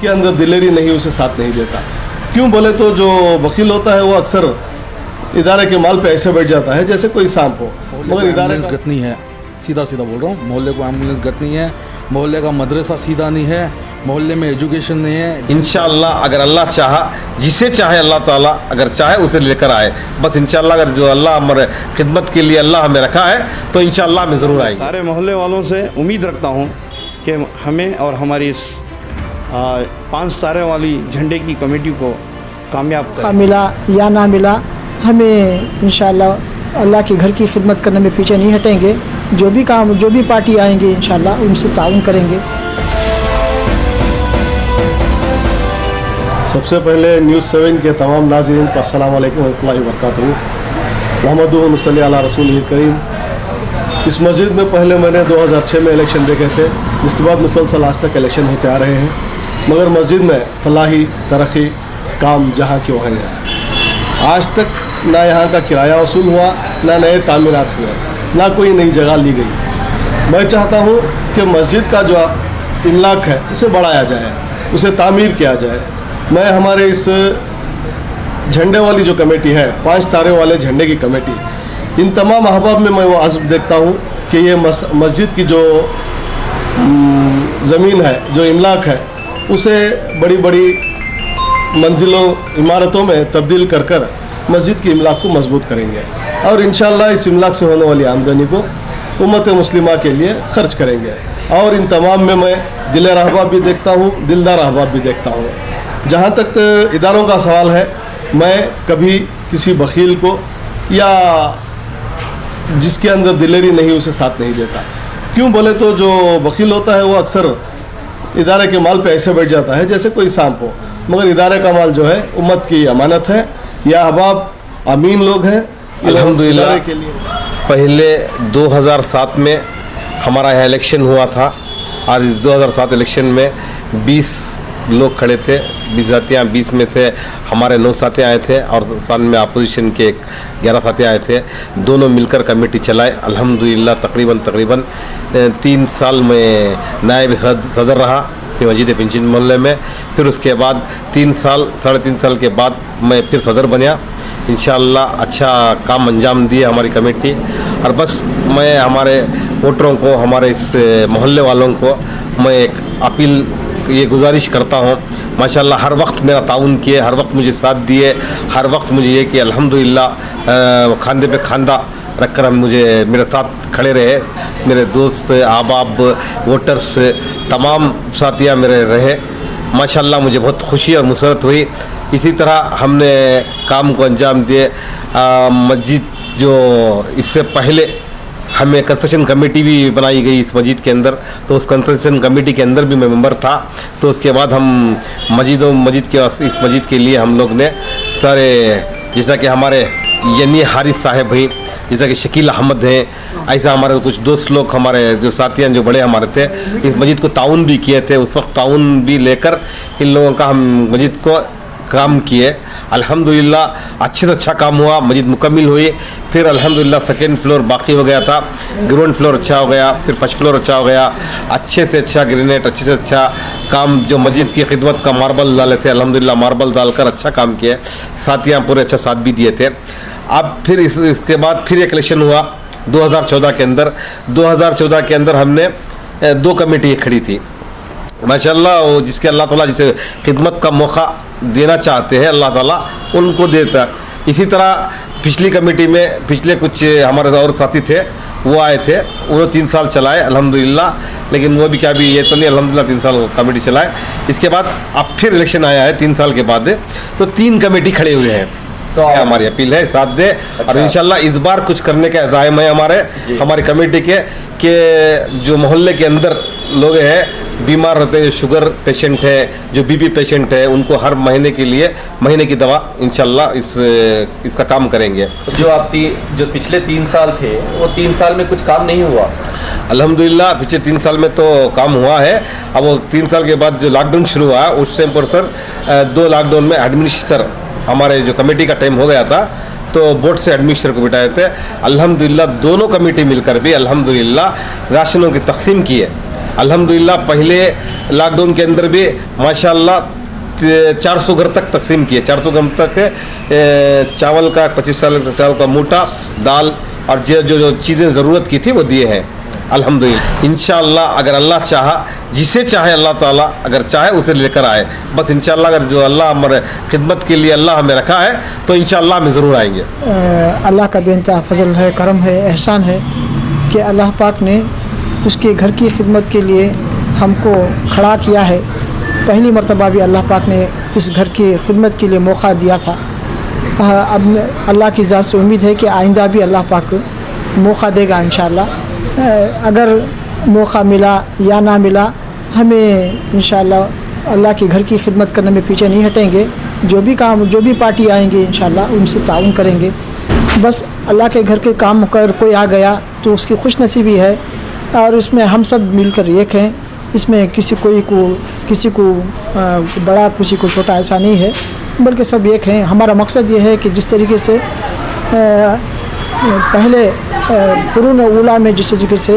जिसके अंदर दिलेरी नहीं उसे साथ नहीं देता। क्यों बोले तो जो वकील होता है वो अक्सर इदारे के माल पे ऐसे बैठ जाता है जैसे कोई सांप हो, मगर इदारे एम्बुलेंस गत नहीं है। सीधा सीधा बोल रहा हूँ, मोहल्ले को एम्बुलेंस गत नहीं है, मोहल्ले का मदरसा सीधा नहीं है, मोहल्ले में एजुकेशन नहीं है। इंशाअल्लाह अगर अल्लाह चाहा, जिसे चाहे अल्लाह ताला अगर चाहे उसे लेकर आए, बस इंशाअल्लाह अगर जो अल्लाह हमारे खिदमत के लिए अल्लाह हमें रखा है तो इंशाअल्लाह हमें ज़रूर आएंगे। सारे मोहल्ले वालों से उम्मीद रखता हूँ कि हमें और हमारी इस 5 तारे वाली झंडे की कमेटी को कामयाब करें। मिला या ना मिला, हमें इंशाअल्लाह अल्लाह के घर की खिदमत करने में पीछे नहीं हटेंगे। जो भी काम, जो भी पार्टी आएंगी इंशाअल्लाह उनसे ताउन करेंगे। सबसे पहले न्यूज़ 7 के तमाम नाज़रीन को अस्सलाम वालेकुम रहमतुल्लाहि व बरकातहू। मुहम्मदुन सल्ली अला रसूलिल करीम। इस मस्जिद में पहले मैंने 2006 में इलेक्शन देखे थे, जिसके बाद मुसलसल आज तक इलेक्शन होते आ रहे हैं, मगर मस्जिद में फलाही तरक्की काम जहाँ के वहीं है। आज तक ना यहाँ का किराया वसूल हुआ, ना नए तामीरात हुए, ना कोई नई जगह ली गई। मैं चाहता हूँ कि मस्जिद का जो इमलाक है उसे बढ़ाया जाए, उसे तामीर किया जाए। मैं हमारे इस झंडे वाली जो कमेटी है, 5 तारे वाले झंडे की कमेटी, इन तमाम अहबाब में मैं वो आज़म देखता हूँ कि ये मस्जिद की जो ज़मीन है, जो इमलाक है, उसे बड़ी बड़ी मंजिलों इमारतों में तब्दील कर कर मस्जिद की इमलाक को मजबूत करेंगे और इंशाअल्लाह इस इमलाक से होने वाली आमदनी को उम्मत मुस्लिमा के लिए खर्च करेंगे। और इन तमाम में मैं दिलेर अहबाब भी देखता हूँ, दिलदार अहबाब भी देखता हूँ। जहाँ तक इदारों का सवाल है, मैं कभी किसी वकील को या जिसके अंदर दिलेरी नहीं उसे साथ नहीं देता। क्यों बोले तो जो वकील होता है वो अक्सर इदारे के माल पे ऐसे बैठ जाता है जैसे कोई सांप हो, मगर इदारे का माल जो है उम्मत की अमानत है। यह अहबाब अमीन लोग हैं। अल्हम्दुलिल्लाह के लिए पहले 2007 में हमारा यहाँ इलेक्शन हुआ था और इस 2007 इलेक्शन में 20 लोग खड़े थे, 20 साथियाँ, 20 में से हमारे 9 साथियाँ आए थे और साथ में अपोजिशन के 11 साथियाँ आए थे। दोनों मिलकर कमेटी चलाए। अल्हम्दुलिल्लाह तकरीबन 3 साल में नायब सदर रहा फिर मस्जिद पिंचिन मोहल्ले में। फिर उसके बाद 3 साल, 3.5 साल के बाद मैं फिर सदर बना। इंशाअल्लाह अच्छा काम अंजाम दिए हमारी कमेटी। और बस मैं हमारे वोटरों को, हमारे इस मोहल्ले वालों को मैं एक अपील, ये गुजारिश करता हूँ, माशाल्लाह हर वक्त मेरा ताउन किए, हर वक्त मुझे साथ दिए, हर वक्त मुझे ये कि अल्हम्दुलिल्लाह खांदे पे खांदा रखकर हम मुझे मेरे साथ खड़े रहे। मेरे दोस्त, अहबाब, वोटर्स, तमाम साथियाँ मेरे रहे। माशाल्लाह मुझे बहुत खुशी और मुसरत हुई। इसी तरह हमने काम को अंजाम दिए। मस्जिद जो इससे पहले हमें कंस्ट्रक्शन कमेटी भी बनाई गई इस मस्जिद के अंदर, तो उस कंस्ट्रक्शन कमेटी के अंदर भी मैं मेंबर था। तो उसके बाद हम मस्जिद के इस मस्जिद के लिए हम लोग ने सारे, जैसा कि हमारे यानी हारिस साहब हैं, जैसा कि शकील अहमद हैं, ऐसा हमारे कुछ दोस्त लोग, हमारे जो साथियाँ जो बड़े हमारे थे, इस मस्जिद को ताउन भी किए थे। उस वक्त ताउन भी लेकर इन लोगों का हम मस्जिद को काम किए। अल्हम्दुलिल्लाह अच्छे से अच्छा काम हुआ, मस्जिद मुकम्मिल हुई। फिर अल्हम्दुलिल्लाह 2nd फ्लोर बाकी हो गया था, ग्राउंड फ्लोर अच्छा हो गया, फिर 1st फ्लोर अच्छा हो गया। अच्छे से अच्छा ग्रेनेड, अच्छे से अच्छा काम, जो मस्जिद की खिदमत का मार्बल डाले थे, अल्हम्दुलिल्लाह मार्बल डालकर अच्छा काम किए। साथियाँ पूरे अच्छा साथ भी दिए थे। अब फिर इसके बाद फिर एक इलेक्शन हुआ 2014 के अंदर। 2014 के अंदर हमने 2 कमेटी खड़ी थी माशाल्लाह। वो जिसके अल्लाह ताला जिसे खिदमत का मौका देना चाहते हैं, अल्लाह ताला उनको देता। इसी तरह पिछली कमेटी में पिछले कुछ हमारे और साथी थे, वो आए थे, उन्होंने 3 साल चलाए अल्हम्दुलिल्लाह। लेकिन वो भी क्या भी ये तो नहीं, अल्हम्दुलिल्लाह 3 साल कमेटी चलाए। इसके बाद अब फिर इलेक्शन आया है 3 साल के बाद, तो 3 कमेटी खड़े हुए हैं। तो हमारी अपील है साथ दे। अच्छा। और इंशाल्लाह इस बार कुछ करने का अज़ाइम है हमारी कमेटी के जो मोहल्ले के अंदर लोग हैं बीमार रहते हैं, जो शुगर पेशेंट है, जो बीपी पेशेंट है, उनको हर महीने के लिए महीने की दवा इंशाल्लाह इसका काम करेंगे। जो पिछले 3 साल थे, वो 3 साल में कुछ काम नहीं हुआ? अल्हम्दुलिल्लाह पिछले 3 साल में तो काम हुआ है। अब वो 3 साल के बाद जो लॉकडाउन शुरू हुआ, उस टाइम पर सर 2 लॉकडाउन में एडमिनिस्ट्रेटर, हमारे जो कमेटी का टाइम हो गया था, तो बोर्ड से एडमिनिस्ट्रेटर को बिठाए थे। अल्हम्दुलिल्लाह दोनों कमेटी मिलकर भी अल्हम्दुलिल्लाह राशनों की तकसीम की है। अल्हम्दुलिल्लाह पहले लॉकडाउन के अंदर भी माशाल्लाह 400 घर तक तकसीम किए, 400 घर तक चावल का 25 साल चावल का मोटा दाल और जो चीज़ें ज़रूरत की थी वो दिए हैं अल्हम्दुलिल्लाह। इंशाअल्लाह अगर अल्लाह चाहा, जिसे चाहे अल्लाह ताला अगर चाहे उसे लेकर आए, बस इंशाअल्लाह अगर जो अल्लाह हमारे खिदमत के लिए अल्लाह हमें रखा है तो इंशाअल्लाह हम ज़रूर आएंगे। अल्लाह का बेइंतहा फजल है, करम है, एहसान है कि अल्लाह पाक ने उसके घर की खिदमत के लिए हमको खड़ा किया है। पहली मर्तबा भी अल्लाह पाक ने इस घर की खिदमत के लिए मौका दिया था। अब अल्लाह की ज़ात से उम्मीद है कि आइंदा भी अल्लाह पाक मौका देगा इंशाअल्लाह। अगर मौका मिला या ना मिला, हमें इंशाअल्लाह अल्लाह के घर की खिदमत करने में पीछे नहीं हटेंगे। जो भी पार्टी आएंगे इंशाअल्लाह उनसे ताउन करेंगे। बस अल्लाह के घर के काम कर कोई आ गया तो उसकी खुश नसीबी है, और इसमें हम सब मिलकर एक हैं। इसमें किसी को बड़ा किसी को छोटा ऐसा नहीं है, बल्कि सब एक हैं। हमारा मकसद ये है कि जिस तरीके से पहले कुरून उला में जिस तरीके से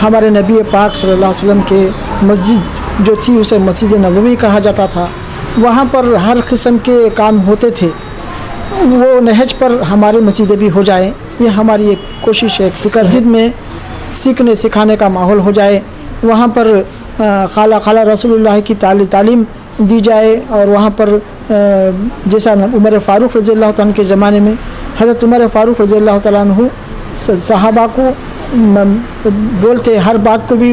हमारे नबी पाक सल्लल्लाहु अलैहि वसल्लम के मस्जिद जो थी उसे मस्जिद नबवी कहा जाता था, वहाँ पर हर किस्म के काम होते थे, वो नहज पर हमारी मस्जिदें भी हो जाए, ये हमारी एक कोशिश है। फ़िक्र ज़िद में सीखने सिखाने का माहौल हो जाए, वहाँ पर खाला रसूलुल्लाह की तालीम दी जाए। और वहाँ पर जैसा उमर फ़ारूक रज़ी अल्लाह तआला के ज़माने में हज़रत उमर फ़ारूक रज़ी अल्लाह तआला अन्हु सहाबा को बोलते, हर बात को भी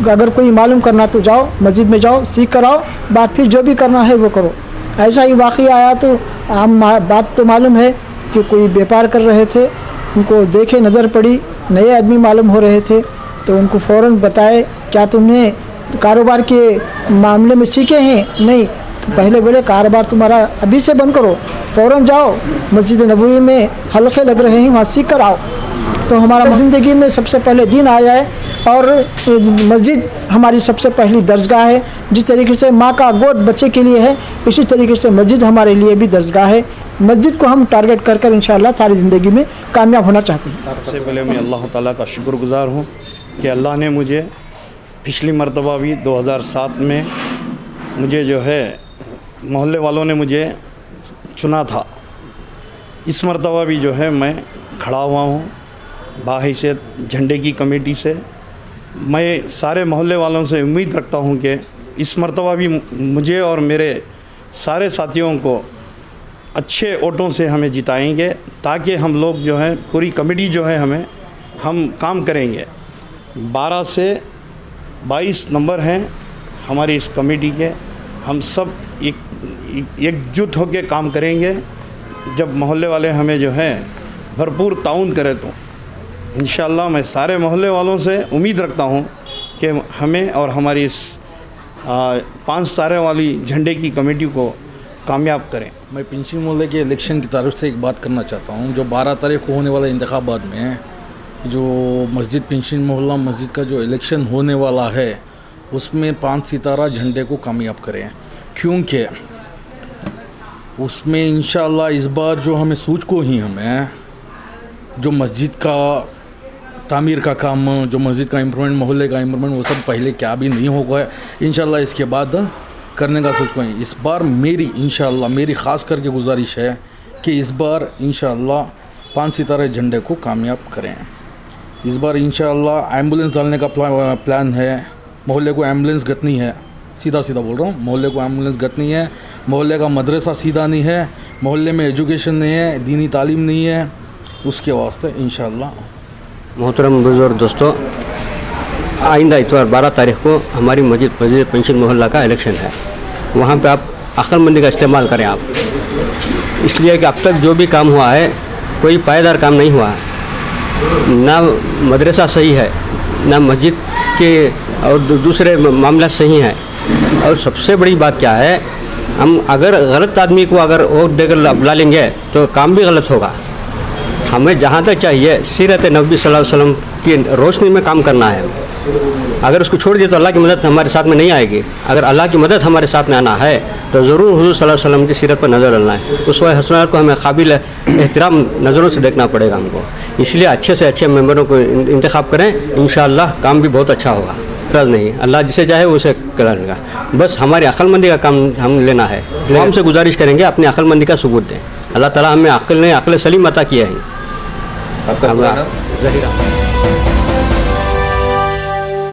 अगर कोई मालूम करना तो जाओ मस्जिद में जाओ, सीख कर आओ, बात फिर जो भी करना है वो करो। ऐसा ही वाक़या आया तो हम बात तो मालूम है कि कोई व्यापार कर रहे थे, उनको देखे नज़र पड़ी, नए आदमी मालूम हो रहे थे, तो उनको फ़ौरन बताए क्या तुमने कारोबार के मामले में सीखे हैं? नहीं। तो पहले बोले कारोबार तुम्हारा अभी से बंद करो, फ़ौरन जाओ मस्जिद नबवी में हल्के लग रहे हैं वहाँ सीख कर आओ। तो हमारा ज़िंदगी में सबसे पहले दिन आया है, और मस्जिद हमारी सबसे पहली दरसगाह है। जिस तरीके से माँ का गोद बच्चे के लिए है, इसी तरीके से मस्जिद हमारे लिए भी दरसगाह है। मस्जिद को हम टारगेट कर इंशाअल्लाह सारी ज़िंदगी में कामयाब होना चाहते हैं। सबसे पहले मैं अल्लाह ताला का शुक्रगुज़ार हूँ कि अल्लाह ने मुझे पिछली मर्तबा भी 2007 में मुझे जो है मोहल्ले वालों ने मुझे चुना था। इस मर्तबा भी जो है मैं खड़ा हुआ हूँ बाहिसियत झंडे की कमेटी से। मैं सारे मोहल्ले वालों से उम्मीद रखता हूँ कि इस मर्तबा भी मुझे और मेरे सारे साथियों को अच्छे वोटों से हमें जिताएंगे, ताकि हम लोग जो है पूरी कमेटी जो है हम काम करेंगे। 12 से 22 नंबर हैं हमारी इस कमेटी के। हम सब एकजुट होकर काम करेंगे। जब मोहल्ले वाले हमें जो है भरपूर ताउन करें तो इंशाअल्लाह मैं सारे मोहल्ले वालों से उम्मीद रखता हूँ कि हमें और हमारी इस 5 सितारे वाली झंडे की कमेटी को कामयाब करें। मैं पिंचिन मोहल्ले के इलेक्शन की तारीफ से एक बात करना चाहता हूँ। जो 12 तारीख को होने वाले इंतखाबात में जो मस्जिद पिंचिन मोहल्ला मस्जिद का जो इलेक्शन होने वाला है, उसमें 5 सितारा झंडे को कामयाब करें, क्योंकि उसमें इंशाअल्लाह इस बार जो हमें सूझ को ही हमें जो मस्जिद का तामीर का काम, जो मस्जिद का इम्प्रूवमेंट, मोहल्ले का इम्प्रूवमेंट, वो सब पहले क्या भी नहीं होगा, इंशाअल्लाह इसके बाद करने का सोच को है। इस बार मेरी ख़ास करके गुजारिश है कि इस बार इंशाअल्लाह 5 सितारे झंडे को कामयाब करें। इस बार इंशाअल्लाह एम्बुलेंस डालने का प्लान है। मोहल्ले को एम्बुलेंस गतनी है, सीधा बोल रहा हूँ, मोहल्ले को एम्बुलेंस गतनी है। मोहल्ले का मदरसा सीधा नहीं है, मोहल्ले में एजुकेशन नहीं है, दीनी तालीम नहीं है, उसके वास्ते इंशाअल्लाह। मोहतरम बुजुर्ग दोस्तों, आइंदा इतवार 12 तारीख को हमारी मस्जिद पिंचिन मोहल्ला का इलेक्शन है। वहाँ पे आप अक्लमंदी का इस्तेमाल करें आप, इसलिए कि अब तक जो भी काम हुआ है कोई पायदार काम नहीं हुआ है। ना मदरसा सही है, ना मस्जिद के और दूसरे मामला सही हैं। और सबसे बड़ी बात क्या है, हम अगर गलत आदमी को अगर वोट देकर बुला लेंगे तो काम भी गलत होगा। हमें जहाँ तक चाहिए सीरत नबी सल्लल्लाहु अलैहि वसल्लम की रोशनी में काम करना है। अगर उसको छोड़ दिया तो अल्लाह की मदद हमारे साथ में नहीं आएगी। अगर अल्लाह की मदद हमारे साथ में आना है तो ज़रूर हुज़ूर सल्लल्लाहु अलैहि वसल्लम की सीरत पर नज़र डालना है। उस हसनात को हमें काबिल एहतराम नज़रों से देखना पड़ेगा हमको। इसलिए अच्छे से अच्छे मेंबरों को इंतखाब करें, इंशाअल्लाह काम भी बहुत अच्छा होगा। रज नहीं, अल्लाह जिसे चाहे वो उसे करेगा। बस हमारी अक्लमंदी का काम हम लेना है, इसलिए हमसे गुजारिश करेंगे अपनी अक्लमंदी का सबूत दें। अल्लाह ताला हमें अक्ल ने अक्ल सलीम अता किया है। आपका पूरा नाम? ज़हीरा।